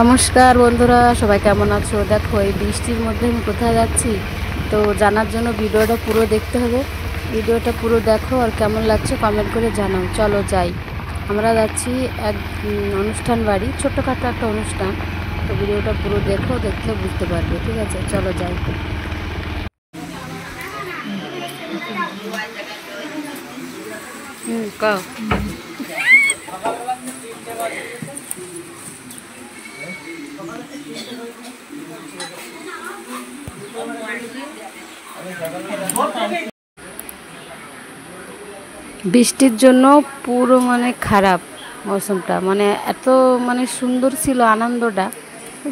নমস্কার বন্ধুরা, সবাই কেমন আছো? দেখো এই বৃষ্টির মধ্যে আমি কোথায় যাচ্ছি তো জানার জন্য ভিডিওটা পুরো দেখতে হবে। ভিডিওটা পুরো দেখো আর কেমন লাগছে কমেন্ট করে জানাও। চলো যাই, আমরা যাচ্ছি এক অনুষ্ঠান বাড়ি, ছোট্টখাটো একটা অনুষ্ঠান। তো ভিডিওটা পুরো দেখো, দেখলে বুঝতে পারবে। ঠিক আছে, চলো যাই। কাও বৃষ্টির জন্য পুরো খারাপ মৌসুমটা, এত সুন্দর ছিল আনন্দটা,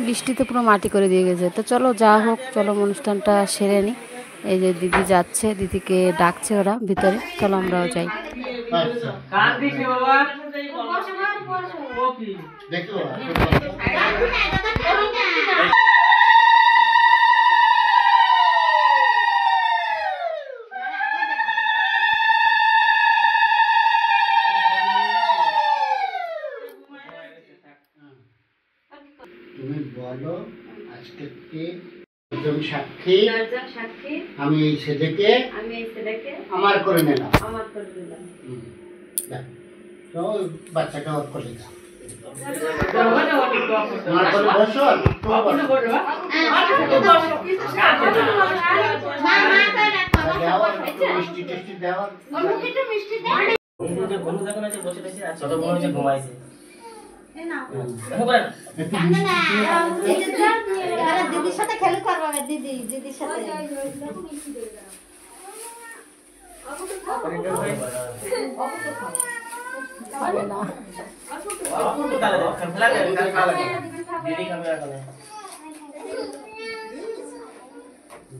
বৃষ্টিতে পুরো মাটি করে দিয়ে গেছে। তো চলো যা হোক, চলো অনুষ্ঠানটা সেরে নিই। এই যে দিদি যাচ্ছে, দিদিকে ডাকছে ওরা ভিতরে, চলো আমরাও যাই। তুমি বলো আজকে একজন সাক্ষী আমি এই ছেলেকে আমার করে নিলাম। তো বাচ্চাটা ওর করে দাও। আমার করে বসো। মিষ্টি টেস্টি দেওয়া ঘুমাইছে। দিদির সাথে খেলে করবো, দিদির সাথে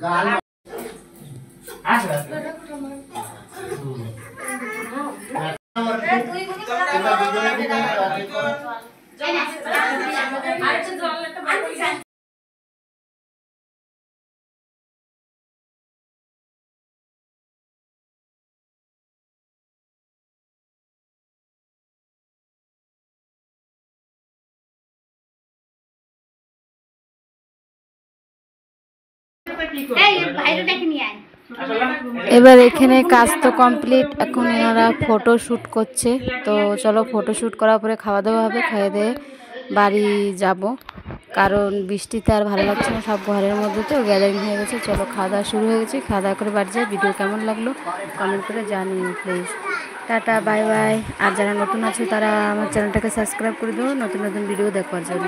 গান এবার এখানে কাজ তো কমপ্লিট, এখন এনারা ফটো শ্যুট করছে। তো চলো ফটো শ্যুট করার পরে খাওয়া দাওয়া হবে, খেয়ে দিয়ে বাড়ি যাব, কারণ বৃষ্টিতে আর ভালো লাগছে না, সব ঘরের মধ্যে তো গ্যাদারিং হয়ে গেছে। চলো খাওয়া দাওয়া শুরু হয়ে গেছে, খাওয়া দাওয়া করে বাড়ি যাই। ভিডিও কেমন লাগলো কমেন্ট করে জানিও প্লিজ। টাটা, বাই বাই। আর যারা নতুন আছে তারা আমার চ্যানেলটাকে সাবস্ক্রাইব করে দেবো নতুন নতুন ভিডিও দেখবার জন্য।